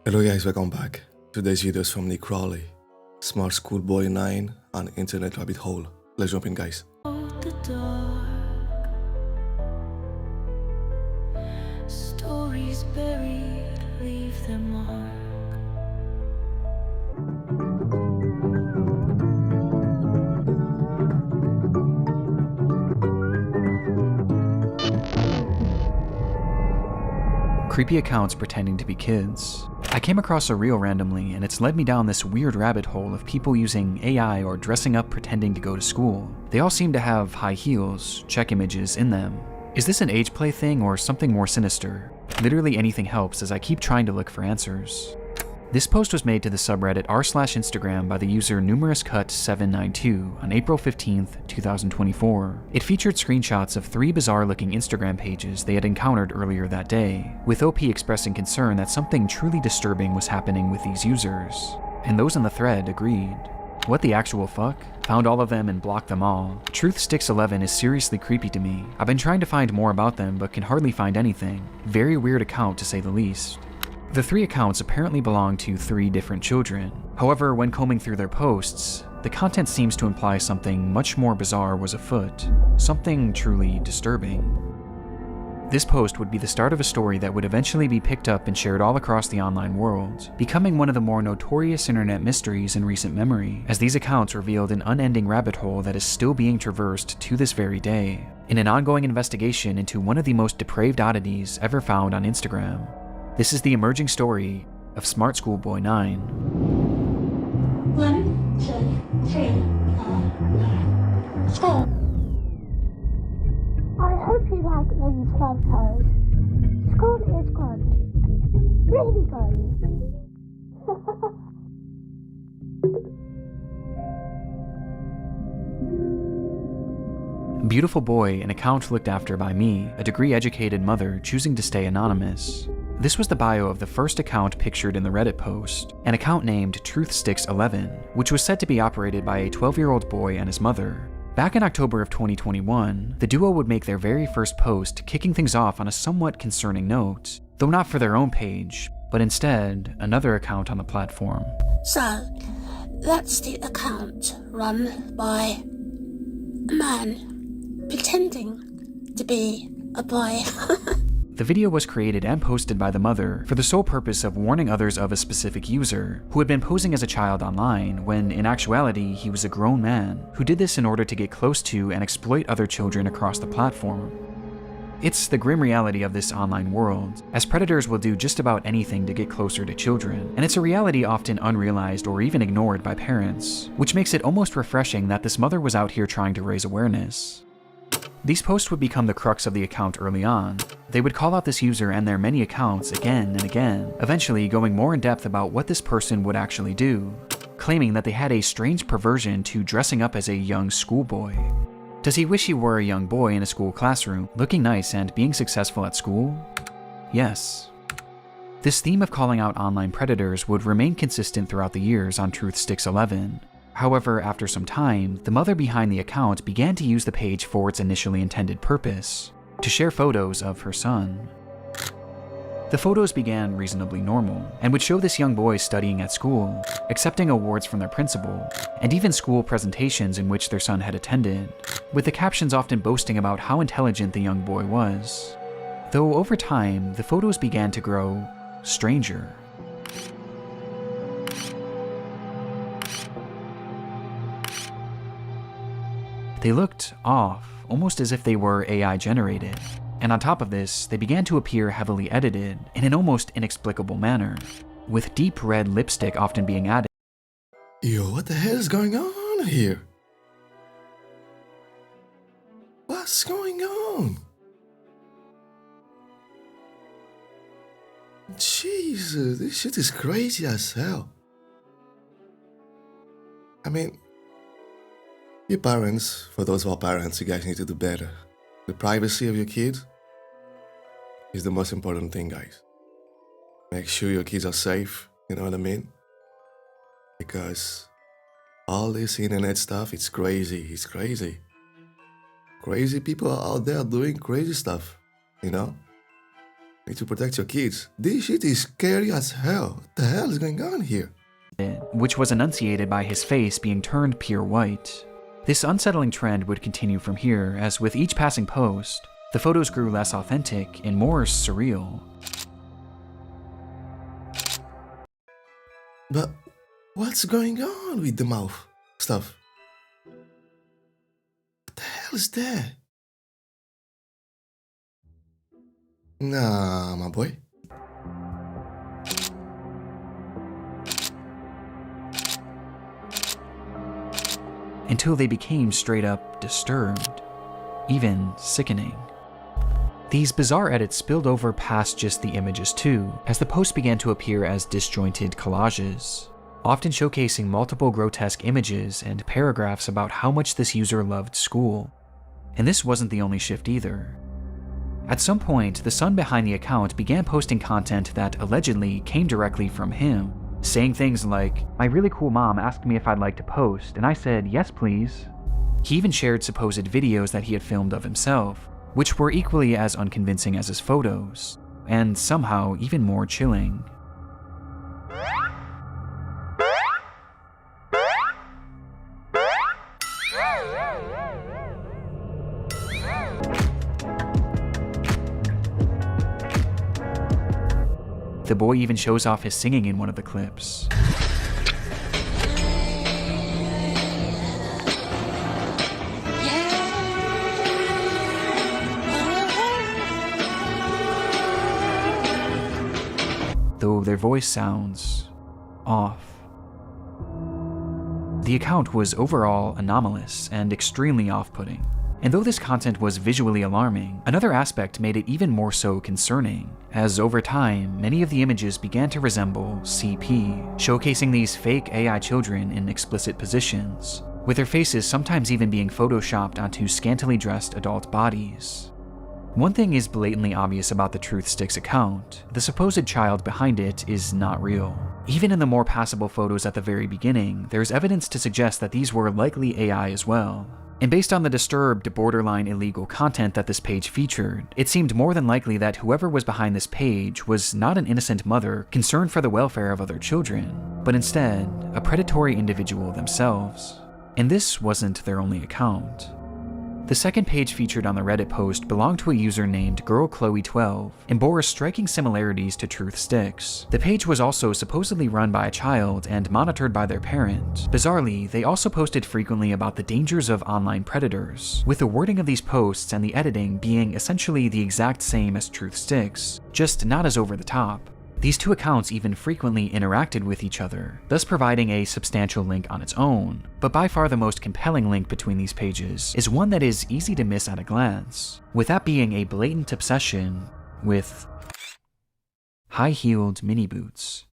Hello guys, welcome back. Today's video is from Nick Crowley, Smart Schoolboy 9 on Internet Rabbit Hole. Let's jump in, guys. The dark stories buried leave their mark. Creepy accounts pretending to be kids. I came across a reel randomly, and it's led me down this weird rabbit hole of people using AI or dressing up pretending to go to school. They all seem to have high heels, check images in them. Is this an age play thing or something more sinister? Literally anything helps as I keep trying to look for answers. This post was made to the subreddit r/Instagram by the user numerouscut792 on April 15th, 2024. It featured screenshots of 3 bizarre-looking Instagram pages they had encountered earlier that day, with OP expressing concern that something truly disturbing was happening with these users. And those on the thread agreed. What the actual fuck? Found all of them and blocked them all. Truthsticks11 is seriously creepy to me. I've been trying to find more about them but can hardly find anything. Very weird account to say the least. The 3 accounts apparently belong to 3 different children. However, when combing through their posts, the content seems to imply something much more bizarre was afoot. Something truly disturbing. This post would be the start of a story that would eventually be picked up and shared all across the online world, becoming one of the more notorious internet mysteries in recent memory, as these accounts revealed an unending rabbit hole that is still being traversed to this very day, in an ongoing investigation into one of the most depraved oddities ever found on Instagram. This is the emerging story of Smart Schoolboy 9. 1, 2, 3, 4. I hope you like these photos. School is good. Really good. Beautiful boy, an account looked after by me, a degree-educated mother choosing to stay anonymous. This was the bio of the first account pictured in the Reddit post, an account named Truthsticks11, which was said to be operated by a 12-year-old boy and his mother. Back in October of 2021, the duo would make their very first post, kicking things off on a somewhat concerning note, though not for their own page, but instead another account on the platform. So, that's the account run by a man pretending to be a boy. The video was created and posted by the mother for the sole purpose of warning others of a specific user who had been posing as a child online when, in actuality, he was a grown man who did this in order to get close to and exploit other children across the platform. It's the grim reality of this online world, as predators will do just about anything to get closer to children, and it's a reality often unrealized or even ignored by parents, which makes it almost refreshing that this mother was out here trying to raise awareness. These posts would become the crux of the account early on. They would call out this user and their many accounts again and again, eventually going more in depth about what this person would actually do, claiming that they had a strange perversion to dressing up as a young schoolboy. Does he wish he were a young boy in a school classroom, looking nice and being successful at school? Yes. This theme of calling out online predators would remain consistent throughout the years on Truthsticks11. However, after some time, the mother behind the account began to use the page for its initially intended purpose, to share photos of her son. The photos began reasonably normal, and would show this young boy studying at school, accepting awards from their principal, and even school presentations in which their son had attended, with the captions often boasting about how intelligent the young boy was. Though over time, the photos began to grow stranger. They looked off, almost as if they were AI generated, and on top of this, they began to appear heavily edited in an almost inexplicable manner, with deep red lipstick often being added. Yo, what the hell is going on here? What's going on? Jesus, this shit is crazy as hell. I mean, you parents, for those who are parents, you guys need to do better. The privacy of your kids is the most important thing, guys. Make sure your kids are safe, you know what I mean? Because all this internet stuff, it's crazy, it's crazy. Crazy people are out there doing crazy stuff, you know? Need to protect your kids. This shit is scary as hell. What the hell is going on here? Which was enunciated by his face being turned pure white. This unsettling trend would continue from here, as with each passing post, the photos grew less authentic and more surreal. But what's going on with the mouth stuff? What the hell is that? Nah, my boy. Until they became straight up disturbed, even sickening. These bizarre edits spilled over past just the images too, as the posts began to appear as disjointed collages, often showcasing multiple grotesque images and paragraphs about how much this user loved school. And this wasn't the only shift either. At some point, the son behind the account began posting content that allegedly came directly from him, saying things like, "My really cool mom asked me if I'd like to post, and I said, yes please." He even shared supposed videos that he had filmed of himself, which were equally as unconvincing as his photos, and somehow even more chilling. The boy even shows off his singing in one of the clips. Though their voice sounds off. The account was overall anomalous and extremely off-putting. And though this content was visually alarming, another aspect made it even more so concerning, as over time, many of the images began to resemble CP, showcasing these fake AI children in explicit positions, with their faces sometimes even being photoshopped onto scantily dressed adult bodies. One thing is blatantly obvious about the Truth Sticks account: the supposed child behind it is not real. Even in the more passable photos at the very beginning, there's evidence to suggest that these were likely AI as well. And based on the disturbed, borderline illegal content that this page featured, it seemed more than likely that whoever was behind this page was not an innocent mother concerned for the welfare of other children, but instead, a predatory individual themselves. And this wasn't their only account. The second page featured on the Reddit post belonged to a user named GirlChloe12 and bore striking similarities to Truth Sticks. The page was also supposedly run by a child and monitored by their parent. Bizarrely, they also posted frequently about the dangers of online predators, with the wording of these posts and the editing being essentially the exact same as Truth Sticks, just not as over the top. These two accounts even frequently interacted with each other, thus providing a substantial link on its own, but by far the most compelling link between these pages is one that is easy to miss at a glance, with that being a blatant obsession with high-heeled mini boots.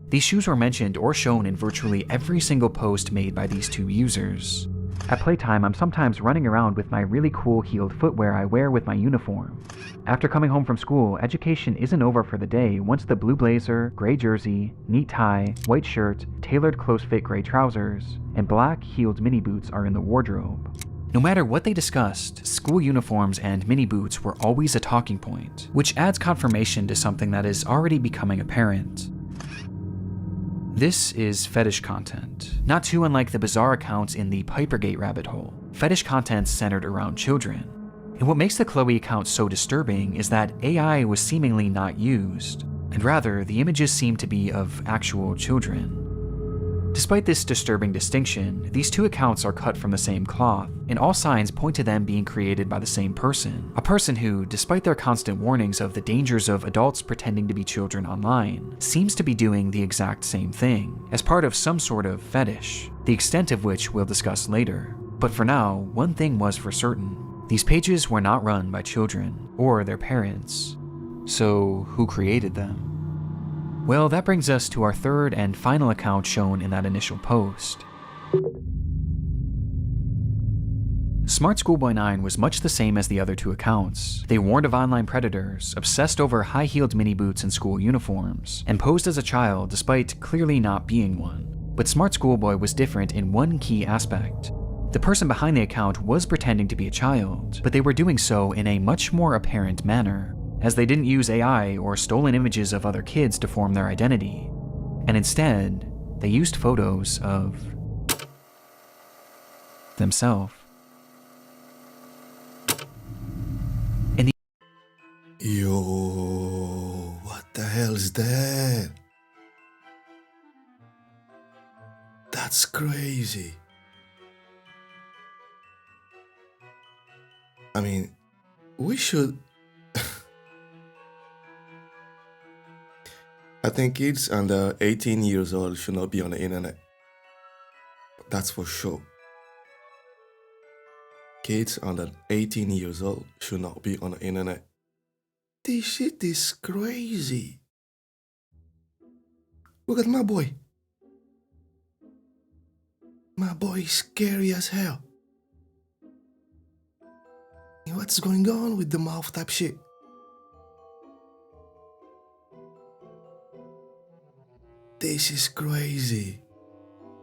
These shoes were mentioned or shown in virtually every single post made by these two users. At playtime, I'm sometimes running around with my really cool heeled footwear I wear with my uniform. After coming home from school, education isn't over for the day once the blue blazer, gray jersey, neat tie, white shirt, tailored close-fit gray trousers, and black heeled mini boots are in the wardrobe. No matter what they discussed, school uniforms and mini boots were always a talking point, which adds confirmation to something that is already becoming apparent. This is fetish content, not too unlike the bizarre accounts in the Pipergate rabbit hole. Fetish content centered around children. And what makes the Chloe account so disturbing is that AI was seemingly not used, and rather the images seem to be of actual children. Despite this disturbing distinction, these two accounts are cut from the same cloth, and all signs point to them being created by the same person. A person who, despite their constant warnings of the dangers of adults pretending to be children online, seems to be doing the exact same thing, as part of some sort of fetish, the extent of which we'll discuss later. But for now, one thing was for certain. These pages were not run by children, or their parents. So, who created them? Well, that brings us to our third and final account shown in that initial post. Smart Schoolboy 9 was much the same as the other two accounts. They warned of online predators, obsessed over high-heeled mini boots and school uniforms, and posed as a child despite clearly not being one. But Smart Schoolboy was different in one key aspect. The person behind the account was pretending to be a child, but they were doing so in a much more apparent manner. as they didn't use AI or stolen images of other kids to form their identity, and instead, they used photos of themselves. Yo, what the hell is that? That's crazy. I mean, we should... I think kids under 18 years old should not be on the internet. That's for sure. Kids under 18 years old should not be on the internet. This shit is crazy. Look at my boy. My boy is scary as hell. What's going on with the mouth type shit? This is crazy.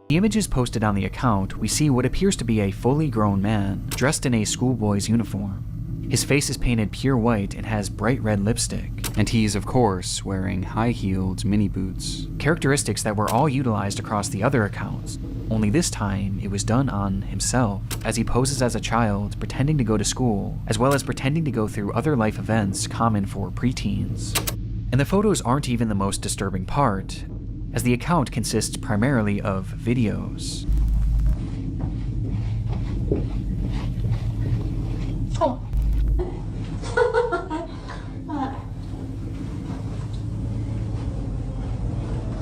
The images posted on the account, we see what appears to be a fully grown man, dressed in a schoolboy's uniform. His face is painted pure white and has bright red lipstick, and he's, of course, wearing high-heeled mini boots. Characteristics that were all utilized across the other accounts, only this time it was done on himself, as he poses as a child pretending to go to school, as well as pretending to go through other life events common for preteens. And the photos aren't even the most disturbing part, as the account consists primarily of videos. Oh.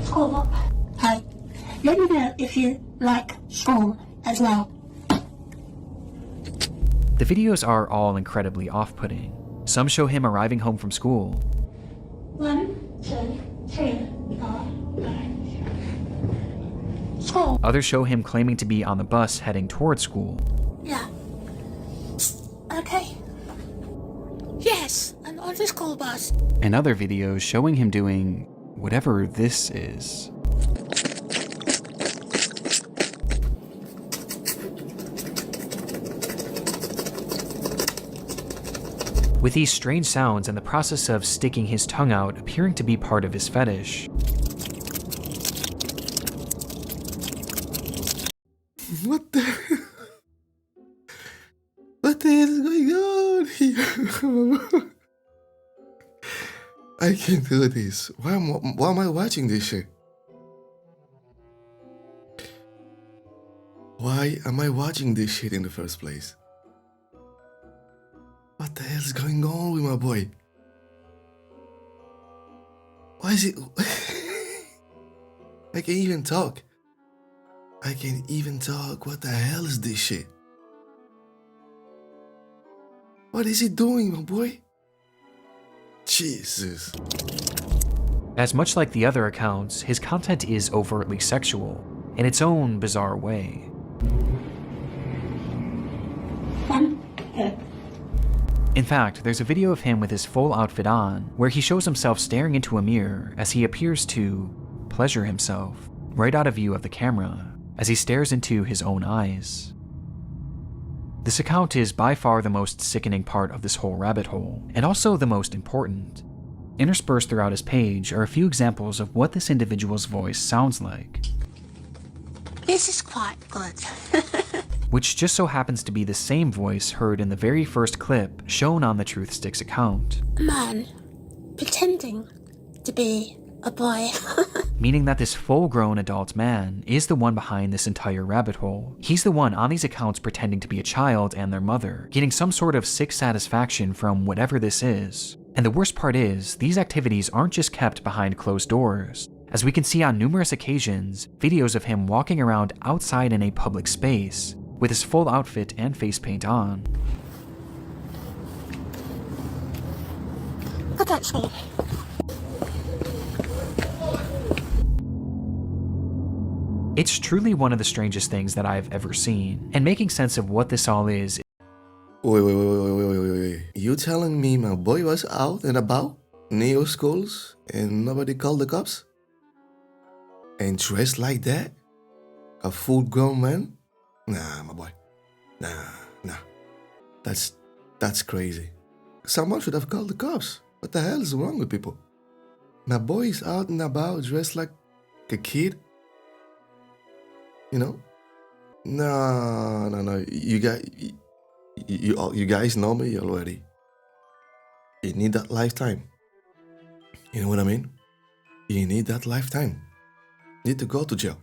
School. Hey, let me know if you like school as well. The videos are all incredibly off-putting. Some show him arriving home from school. 1, 2, 3, 4, 5. School. Others show him claiming to be on the bus heading toward school. Yeah. Okay. Yes, I'm on the school bus. And other videos showing him doing whatever this is. With these strange sounds and the process of sticking his tongue out appearing to be part of his fetish. What the... What the hell is going on here? I can't do this. Why am I watching this shit? Why am I watching this shit in the first place? What the hell is going on with my boy? Why is it... I can't even talk. I can't even talk. What the hell is this shit? What is he doing, my boy? Jesus. As much like the other accounts, his content is overtly sexual, in its own bizarre way. In fact, there's a video of him with his full outfit on, where he shows himself staring into a mirror as he appears to pleasure himself, right out of view of the camera, as he stares into his own eyes. This account is by far the most sickening part of this whole rabbit hole, and also the most important. Interspersed throughout his page are a few examples of what this individual's voice sounds like. This is quite good. Which just so happens to be the same voice heard in the very first clip shown on the Truth Sticks account. A man pretending to be a boy. Meaning that this full-grown adult man is the one behind this entire rabbit hole. He's the one on these accounts pretending to be a child and their mother, getting some sort of sick satisfaction from whatever this is. And the worst part is, these activities aren't just kept behind closed doors. As we can see on numerous occasions, videos of him walking around outside in a public space, with his full outfit and face paint on. Look at me. It's truly one of the strangest things that I've ever seen, and making sense of what this all is. Wait. You telling me my boy was out and about, neo schools, and nobody called the cops? And dressed like that? A full-grown man? Nah, my boy. Nah. That's crazy. Someone should have called the cops. What the hell is wrong with people? My boy is out and about dressed like a kid. You know? No. You guys know me already. You need that lifetime. You know what I mean? You need that lifetime. You need to go to jail.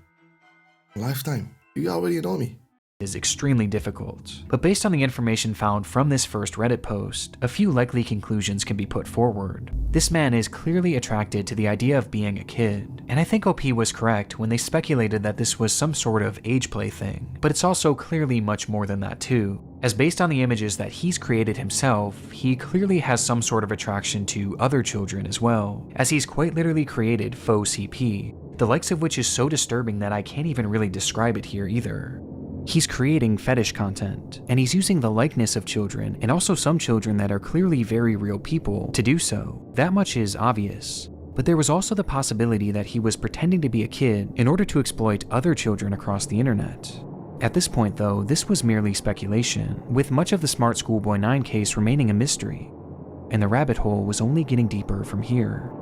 Lifetime. You already know me. Is extremely difficult. But based on the information found from this first Reddit post, a few likely conclusions can be put forward. This man is clearly attracted to the idea of being a kid, and I think OP was correct when they speculated that this was some sort of age play thing, but it's also clearly much more than that too, as based on the images that he's created himself, he clearly has some sort of attraction to other children as well, as he's quite literally created faux CP, the likes of which is so disturbing that I can't even really describe it here either. He's creating fetish content, and he's using the likeness of children, and also some children that are clearly very real people, to do so. That much is obvious. But there was also the possibility that he was pretending to be a kid in order to exploit other children across the internet. At this point though, this was merely speculation, with much of the Smart Schoolboy 9 case remaining a mystery, and the rabbit hole was only getting deeper from here.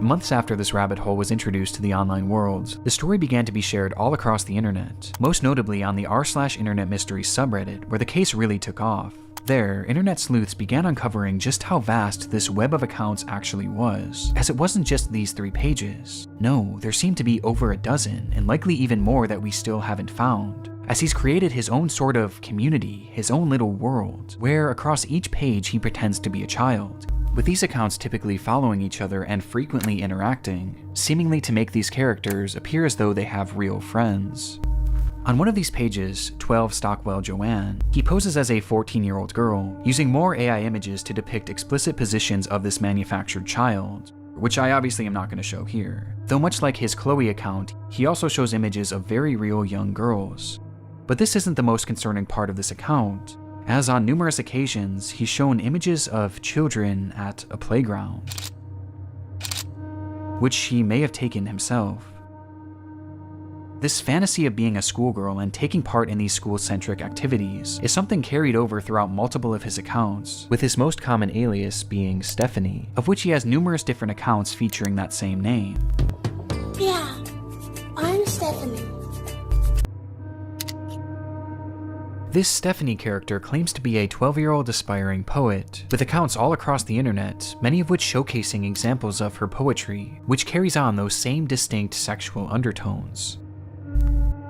Months after this rabbit hole was introduced to the online world, the story began to be shared all across the internet, most notably on the r/internet mysteries subreddit, where the case really took off. There, internet sleuths began uncovering just how vast this web of accounts actually was, as it wasn't just these 3 pages. No, there seemed to be over a dozen, and likely even more that we still haven't found, as he's created his own sort of community, his own little world, where across each page he pretends to be a child, with these accounts typically following each other and frequently interacting, seemingly to make these characters appear as though they have real friends. On one of these pages, 12 Stockwell Joanne, he poses as a 14-year-old girl, using more AI images to depict explicit positions of this manufactured child, which I obviously am not going to show here. Though much like his Chloe account, he also shows images of very real young girls. But this isn't the most concerning part of this account, as on numerous occasions he's shown images of children at a playground, which he may have taken himself. This fantasy of being a schoolgirl and taking part in these school-centric activities is something carried over throughout multiple of his accounts, with his most common alias being Stephanie, of which he has numerous different accounts featuring that same name. Yeah, I'm Stephanie. This Stephanie character claims to be a 12-year-old aspiring poet, with accounts all across the internet, many of which showcasing examples of her poetry, which carries on those same distinct sexual undertones.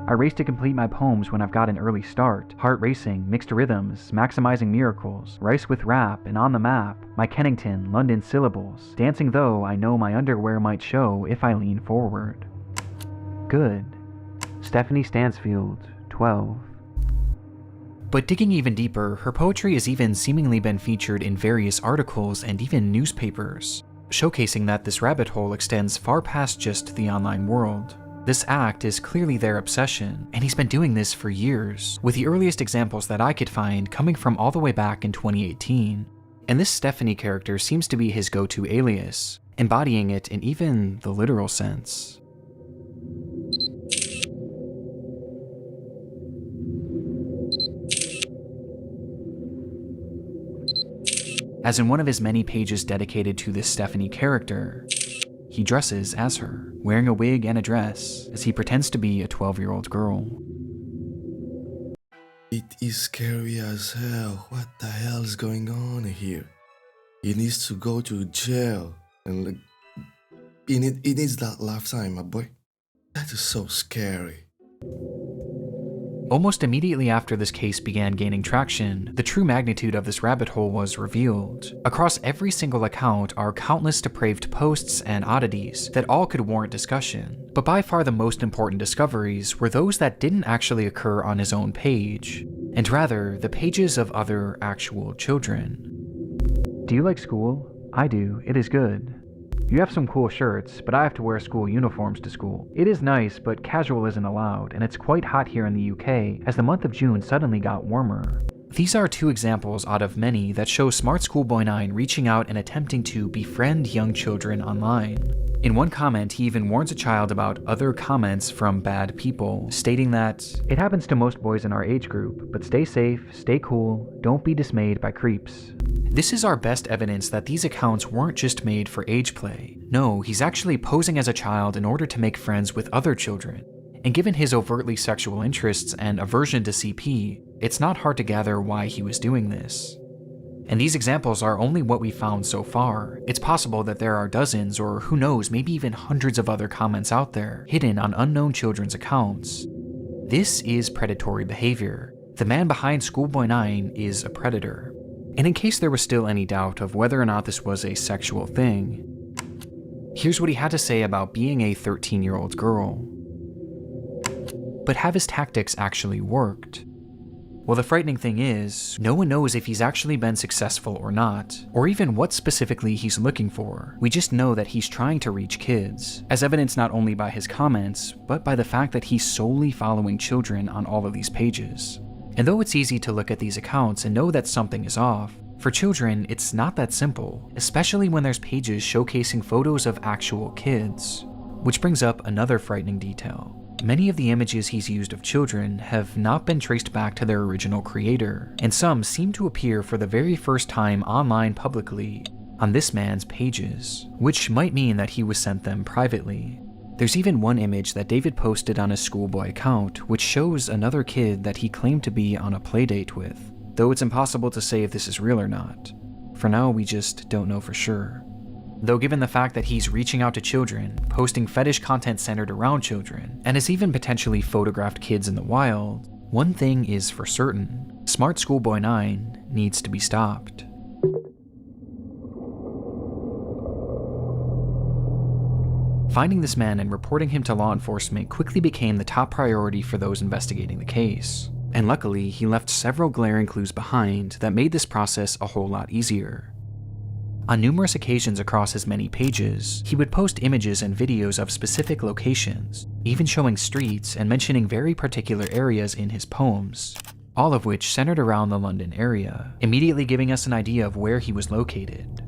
I race to complete my poems when I've got an early start, heart racing, mixed rhythms, maximizing miracles, rice with rap, and on the map, my Kennington, London syllables, dancing though I know my underwear might show if I lean forward. Good. Stephanie Stansfield, 12. But digging even deeper, her poetry has even seemingly been featured in various articles and even newspapers, showcasing that this rabbit hole extends far past just the online world. This act is clearly their obsession, and he's been doing this for years, with the earliest examples that I could find coming from all the way back in 2018. And this Stephanie character seems to be his go-to alias, embodying it in even the literal sense. As in one of his many pages dedicated to this Stephanie character, he dresses as her, wearing a wig and a dress, as he pretends to be a 12-year-old girl. It is scary as hell. What the hell is going on here? He needs to go to jail, and he needs that lifetime, my boy. That is so scary. Almost immediately after this case began gaining traction, the true magnitude of this rabbit hole was revealed. Across every single account are countless depraved posts and oddities that all could warrant discussion, but by far the most important discoveries were those that didn't actually occur on his own page, and rather the pages of other actual children. Do you like school? I do. It is good. You have some cool shirts, but I have to wear school uniforms to school. It is nice, but casual isn't allowed, and it's quite hot here in the UK, as the month of June suddenly got warmer. These are two examples out of many that show Smart Schoolboy 9 reaching out and attempting to befriend young children online. In one comment, he even warns a child about other comments from bad people, stating that, "It happens to most boys in our age group, but stay safe, stay cool, don't be dismayed by creeps." This is our best evidence that these accounts weren't just made for age play. No, he's actually posing as a child in order to make friends with other children. And given his overtly sexual interests and aversion to CP, it's not hard to gather why he was doing this. And these examples are only what we found so far. It's possible that there are dozens, or who knows, maybe even hundreds of other comments out there, hidden on unknown children's accounts. This is predatory behavior. The man behind Schoolboy 9 is a predator. And in case there was still any doubt of whether or not this was a sexual thing, here's what he had to say about being a 13-year-old girl. But have his tactics actually worked? Well, the frightening thing is, no one knows if he's actually been successful or not, or even what specifically he's looking for. We just know that he's trying to reach kids, as evidenced not only by his comments, but by the fact that he's solely following children on all of these pages. And though it's easy to look at these accounts and know that something is off, for children, it's not that simple, especially when there's pages showcasing photos of actual kids. Which brings up another frightening detail. Many of the images he's used of children have not been traced back to their original creator, and some seem to appear for the very first time online publicly on this man's pages, which might mean that he was sent them privately. There's even one image that David posted on his Schoolboy account, which shows another kid that he claimed to be on a playdate with, though it's impossible to say if this is real or not. For now, we just don't know for sure. Though given the fact that he's reaching out to children, posting fetish content centered around children, and has even potentially photographed kids in the wild, one thing is for certain: Smart Schoolboy 9 needs to be stopped. Finding this man and reporting him to law enforcement quickly became the top priority for those investigating the case. And luckily, he left several glaring clues behind that made this process a whole lot easier. On numerous occasions across his many pages, he would post images and videos of specific locations, even showing streets and mentioning very particular areas in his poems, all of which centered around the London area, immediately giving us an idea of where he was located.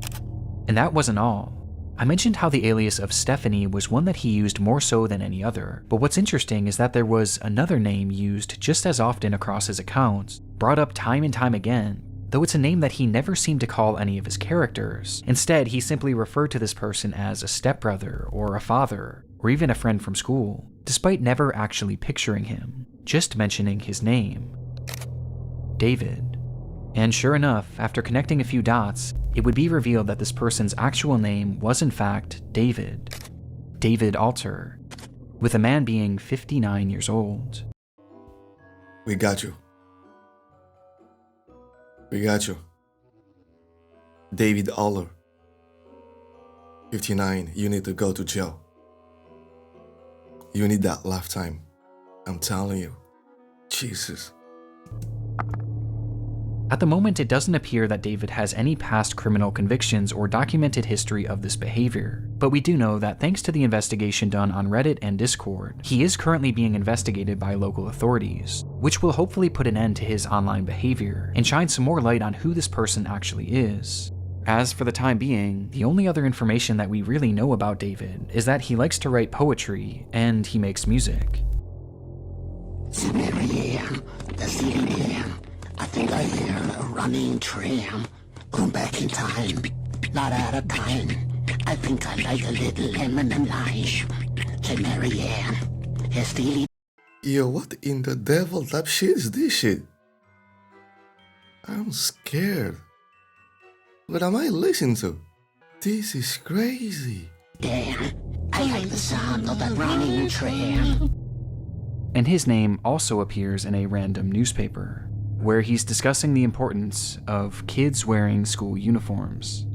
And that wasn't all. I mentioned how the alias of Stephanie was one that he used more so than any other, but what's interesting is that there was another name used just as often across his accounts, brought up time and time again, though it's a name that he never seemed to call any of his characters. Instead, he simply referred to this person as a stepbrother, or a father, or even a friend from school, despite never actually picturing him, just mentioning his name: David. And sure enough, after connecting a few dots, it would be revealed that this person's actual name was in fact David. David Alter, with the man being 59 years old. We got you. We got you. David Aller. 59, you need to go to jail. You need that lifetime. I'm telling you. Jesus. At the moment, it doesn't appear that David has any past criminal convictions or documented history of this behavior, but we do know that thanks to the investigation done on Reddit and Discord, he is currently being investigated by local authorities, which will hopefully put an end to his online behavior and shine some more light on who this person actually is. As for the time being, the only other information that we really know about David is that he likes to write poetry and he makes music. I think I hear a running tram going back in time, not out of time. I think I like a little lemon and lime. Say Marianne, yes, Steely. Yo, what in the devil type shit is this shit? I'm scared. What am I listening to? This is crazy. Damn, I like the sound of that running tram. And his name also appears in a random newspaper, where he's discussing the importance of kids wearing school uniforms.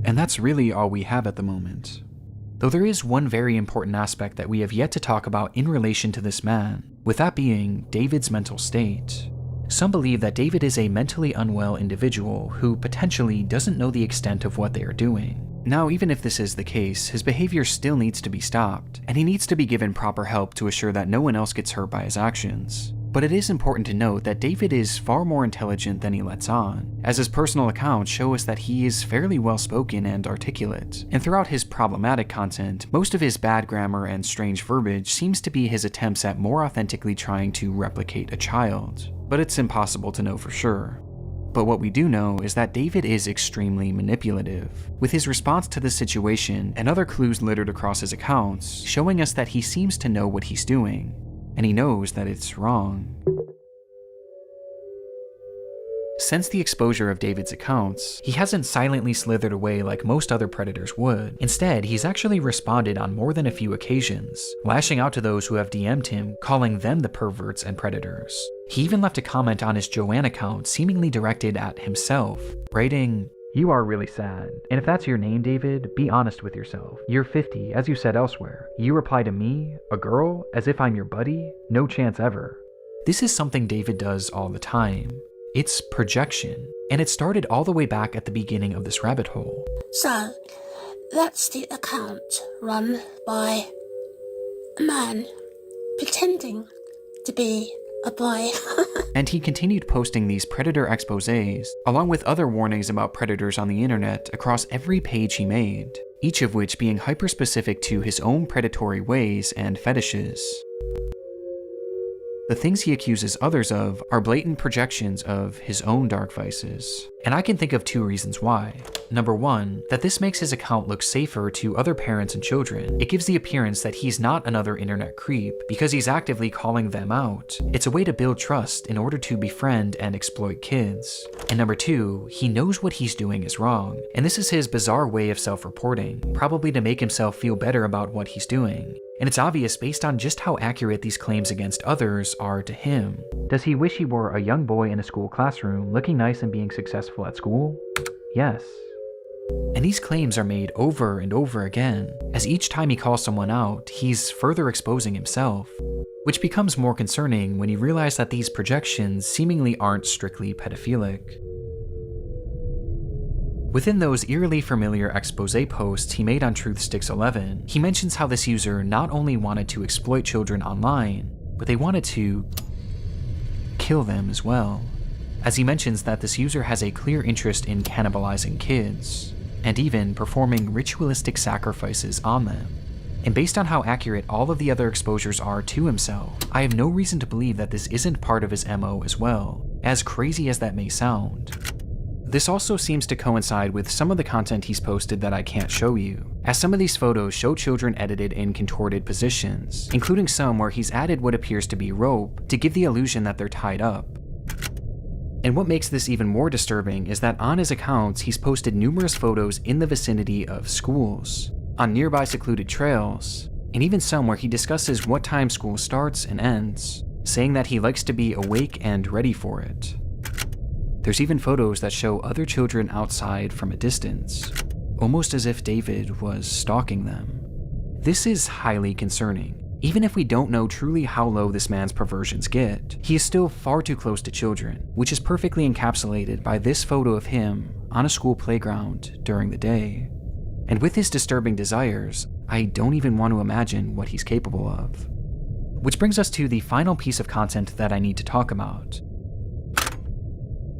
And that's really all we have at the moment. Though there is one very important aspect that we have yet to talk about in relation to this man, with that being David's mental state. Some believe that David is a mentally unwell individual who potentially doesn't know the extent of what they are doing. Now, even if this is the case, his behavior still needs to be stopped, and he needs to be given proper help to assure that no one else gets hurt by his actions. But it is important to note that David is far more intelligent than he lets on, as his personal accounts show us that he is fairly well-spoken and articulate, and throughout his problematic content, most of his bad grammar and strange verbiage seems to be his attempts at more authentically trying to replicate a child. But it's impossible to know for sure. But what we do know is that David is extremely manipulative, with his response to this situation and other clues littered across his accounts showing us that he seems to know what he's doing, and he knows that it's wrong. Since the exposure of David's accounts, he hasn't silently slithered away like most other predators would. Instead, he's actually responded on more than a few occasions, lashing out to those who have DM'd him, calling them the perverts and predators. He even left a comment on his Joanne account seemingly directed at himself, writing, "You are really sad. And if that's your name, David, be honest with yourself. You're 50, as you said elsewhere. You reply to me, a girl, as if I'm your buddy? No chance ever." This is something David does all the time. It's projection, and it started all the way back at the beginning of this rabbit hole. So, that's the account run by a man pretending to be a boy. And he continued posting these predator exposés, along with other warnings about predators on the internet across every page he made, each of which being hyper-specific to his own predatory ways and fetishes. The things he accuses others of are blatant projections of his own dark vices. And I can think of two reasons why. Number one, that this makes his account look safer to other parents and children. It gives the appearance that he's not another internet creep because he's actively calling them out. It's a way to build trust in order to befriend and exploit kids. And number two, he knows what he's doing is wrong. And this is his bizarre way of self-reporting, probably to make himself feel better about what he's doing. And it's obvious based on just how accurate these claims against others are to him. Does he wish he were a young boy in a school classroom, looking nice and being successful at school? Yes. And these claims are made over and over again, as each time he calls someone out, he's further exposing himself. Which becomes more concerning when you realize that these projections seemingly aren't strictly pedophilic. Within those eerily familiar expose posts he made on TruthSticks11, he mentions how this user not only wanted to exploit children online, but they wanted to kill them as well. As he mentions that this user has a clear interest in cannibalizing kids, and even performing ritualistic sacrifices on them. And based on how accurate all of the other exposures are to himself, I have no reason to believe that this isn't part of his MO as well, as crazy as that may sound. This also seems to coincide with some of the content he's posted that I can't show you, as some of these photos show children edited in contorted positions, including some where he's added what appears to be rope to give the illusion that they're tied up. And what makes this even more disturbing is that on his accounts he's posted numerous photos in the vicinity of schools, on nearby secluded trails, and even some where he discusses what time school starts and ends, saying that he likes to be awake and ready for it. There's even photos that show other children outside from a distance, almost as if David was stalking them. This is highly concerning. Even if we don't know truly how low this man's perversions get, he is still far too close to children, which is perfectly encapsulated by this photo of him on a school playground during the day. And with his disturbing desires, I don't even want to imagine what he's capable of. Which brings us to the final piece of content that I need to talk about.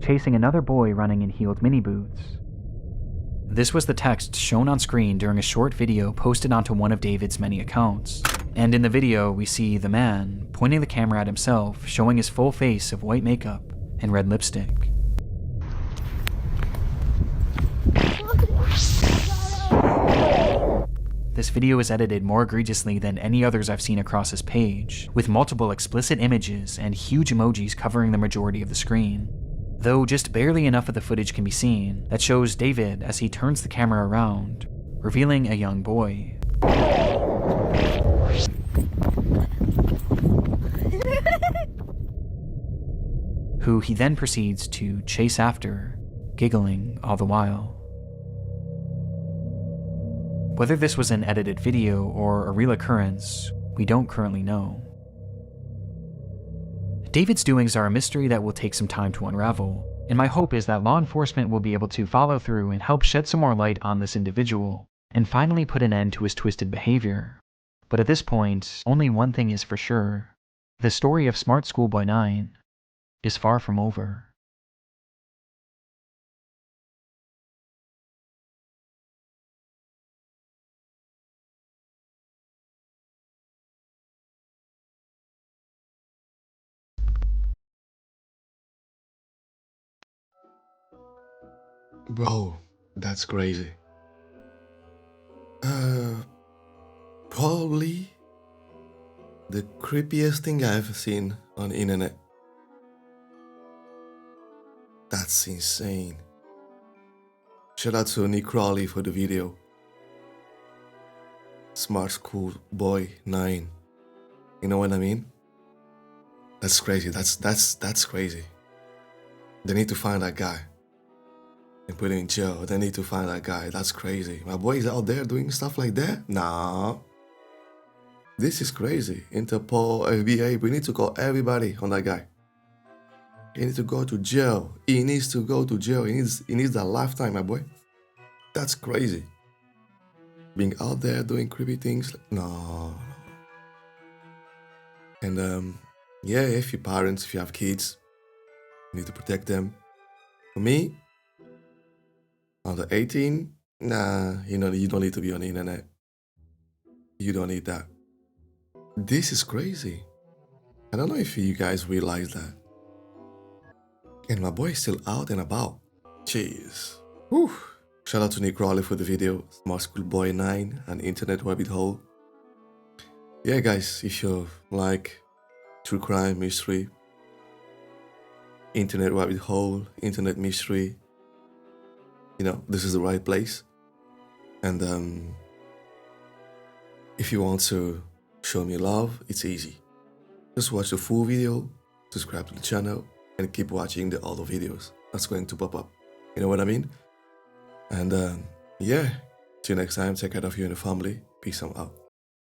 Chasing another boy running in heeled mini boots. This was the text shown on screen during a short video posted onto one of David's many accounts. And in the video, we see the man pointing the camera at himself, showing his full face of white makeup and red lipstick. This video is edited more egregiously than any others I've seen across his page, with multiple explicit images and huge emojis covering the majority of the screen. Though just barely enough of the footage can be seen that shows David as he turns the camera around, revealing a young boy. Who he then proceeds to chase after, giggling all the while. Whether this was an edited video or a real occurrence, we don't currently know. David's doings are a mystery that will take some time to unravel, and my hope is that law enforcement will be able to follow through and help shed some more light on this individual, and finally put an end to his twisted behavior. But at this point, only one thing is for sure. The story of Smart Schoolboy 9 is far from over. Bro, that's crazy. Probably the creepiest thing I've seen on the internet. That's insane. Shout out to Nick Crowley for the video. Smart School Boy 9. You know what I mean? That's crazy. That's crazy. They need to find that guy and put him in jail. They need to find that guy. That's crazy. My boy is out there doing stuff like that? Nah. This is crazy. Interpol, FBI, we need to call everybody on that guy. He needs to go to jail. He needs to go to jail. He needs a lifetime, my boy. That's crazy. Being out there doing creepy things. No. And yeah, if you're parents, if you have kids, you need to protect them. For me, under 18, nah, you don't need to be on the internet. You don't need that. This is crazy. I don't know if you guys realize that. And my boy is still out and about. Jeez. Whew. Shout out to Nick Crowley for the video. Smart School Boy 9 and Internet Rabbit Hole. Yeah, guys, if you like true crime, mystery, Internet Rabbit Hole, Internet Mystery, this is the right place. And if you want to show me love, it's easy. Just watch the full video, subscribe to the channel, and keep watching the other videos that's going to pop up. You know what I mean? And yeah, see you next time. Take care of you and the family. Peace out.